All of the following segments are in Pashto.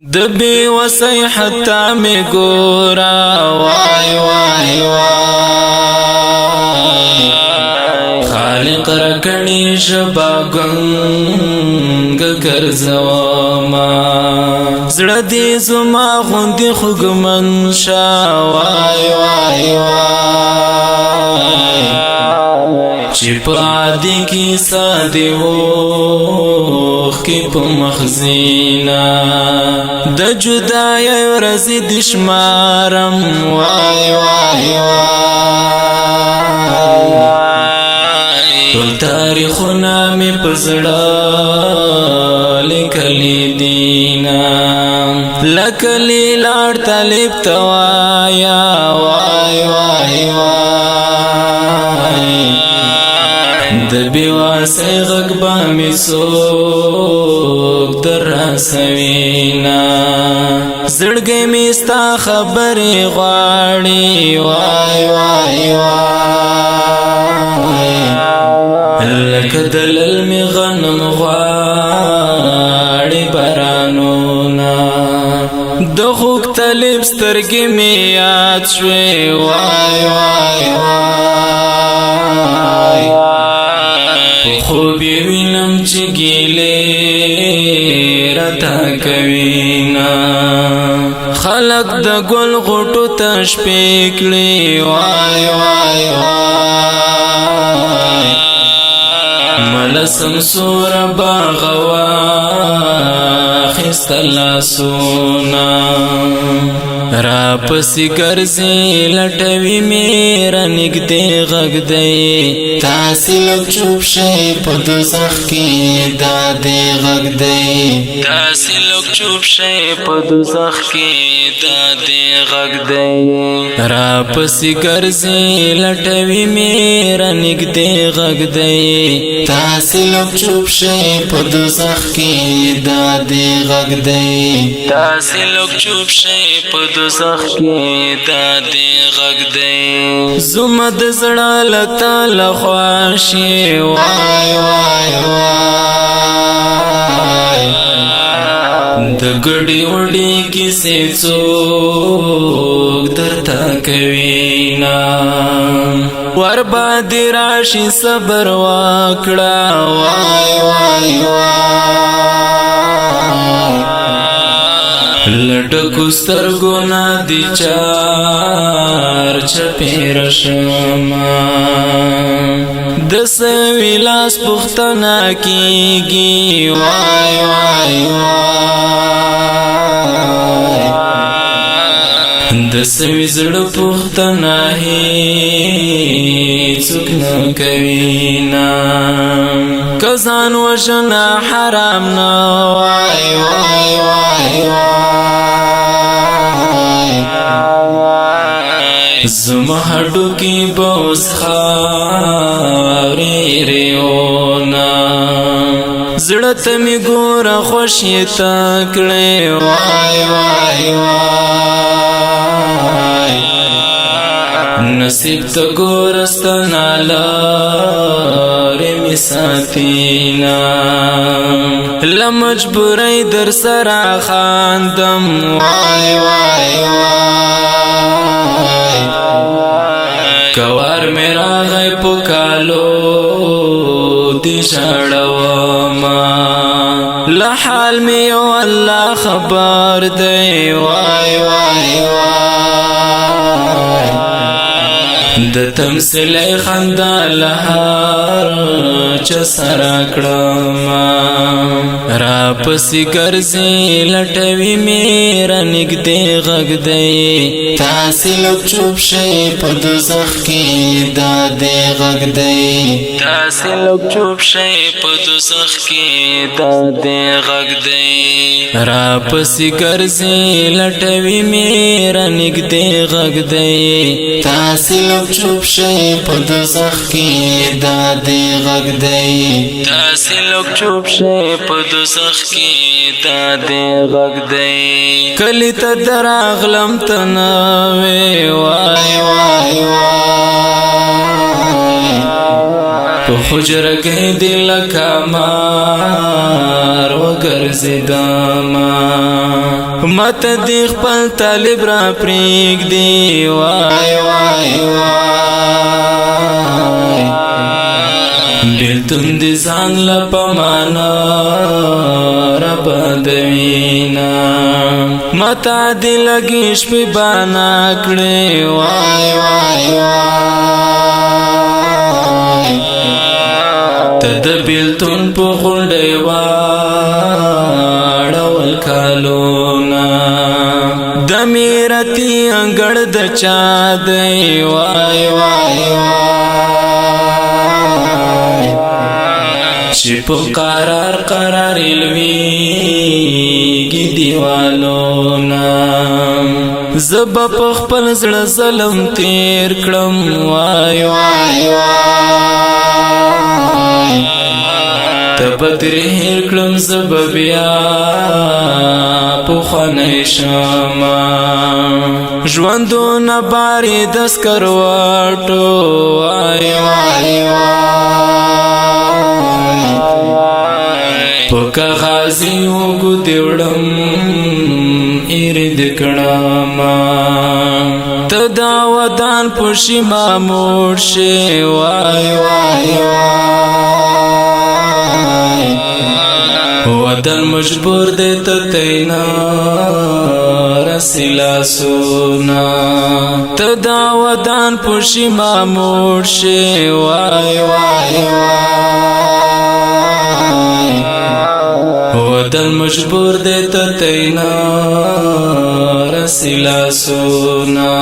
دبی وسی حتا می گورا وای وای وای خالق رکنی شبا گنگ گرزواما زړه دې زما غوندې خوږمن شا وای وای وای چې په عادي کې ساده وخ کې په مخزینا د جدای ورځې د شمارم وای وای وای ټول تاریخونه مې په زړه لیکلي دینا لکلی لاړ طالب توایا وای وای وای د بیواسه غږ به مې څوک در رسوینا زړګی مې ستا خبرې غواړي وای وای وای لکه د للمې غنم غواړي بارانونه د خوږ طالب سترګې مې یاد شوې وای وای وای خوب یې وینم چې ګیلې راته کوینا خلق د ګل غوټو ته شپې کړي وای وای وای ملسم سور باغوا خست لاسونا را پسی ګرځي لټوي میرا نګدې غږ دی تاسې لږ چوپ شئ په دوزخ کې دا دې غږ دی تاسې لږ چوپ شئ په دوزخ کې دا دې غږ دی را پسی ګرځي لټوي میرا نګدې غږ دی تاسې لږ چوپ شئ په دوزخ کې دا دې غږ دی تاسې لږ چوپ شئ په دوزخ کې دا دې غږ دی زما د زړه له تاله خواشي وای وای وای د ګډې وډې کیسې څوک درته کوینا ور باندې راشي صبر وکړه وای وای وای لټکو سترګو نه دي چار چپېر شما د سوي لاس پوښتنه کېږي وای وای وای د سوي زړه پوښتنه هېڅوک نه کوي نه که ځان وژنه حرام نه وای وای وای زما هډوکي به اوس خاورې ریونا زړه ته مې ګوره خوښ یې ته کړې وای وای وای نصیب ته ګوره ستنه لارې مې ساتینا له مجبورۍ در سره خاندم وای وای وای کوار مې راغی په کالو دې ژړومه له حال مې یو الله خبر دی وای وای وای د تمثیلې خندا له هر چا سره کړمه را پسې ګرځي لټوي میرا نګدې غږ دی تاسې لږ چوپ شئ په دوزخ کې دا دې غږ دی تاسې لږ چوپ شئ په دوزخ کې دا دې غږ دی را پسې ګرځي لټوي میرا نګدې غږ دی تاسې لږ چوپ شئ په دوزخ کې دا دې غږ دی تاسې لږ چوپ شئ په دوزخ کې دا دې غږ دی کلی ته دراغلم ته نه وې وای وای وای په حجره کې دې لکه مار وګرځېدمه مت دی خپل طالب را پریگ دی وای وای وای بیلتون دی زان لپمانا رب دوینا متا دی لگیش پی بانا کڑی وای وای وای تد بیلتون پو غنڈی واڑول کالونا دمیرتی انگڑ دچا دی وای وای وای چی پو قرار قرار الویگی دیوالونا زب پخپل زړه ظلم تیر کړم وای وای وای تبدر هیر کړم زب بیا پوخنی شما ژوندونه بارې د سکروټو وای وای وای په کاغذي وګدې وړم ایرد کړما ته دا ودان پوشي مامور شي وای وای وای ودان مجبور دې ته تینا رسلا سونا ته دا ودان پوشي مامور شي وای وای وای ودان مجبور دې ته تینا رسلا سونا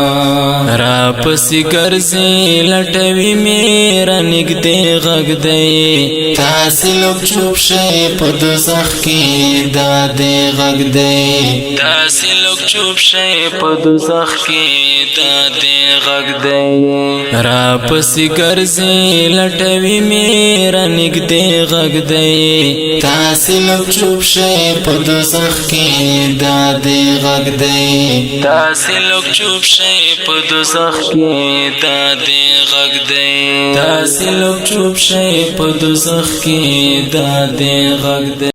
را پسی ګرځي لټوي میرا نګدې غږ دی تاسو لوک چوپ شئ په دوزخ کې دا دې غږ دی تاسو لوک چوپ شئ په دوزخ کې دا دې غږ دی را پسی ګرځي لټوي میرا نګدې غږ دی تاسو لوک چوپ شئ په دوزخ کې دا دې غږ دی تاسو لوک چوپ شئ په دوزخ کې دا دې غږ دی تاسو لوک چوپ شئ په دوزخ کې دا دې غږ دی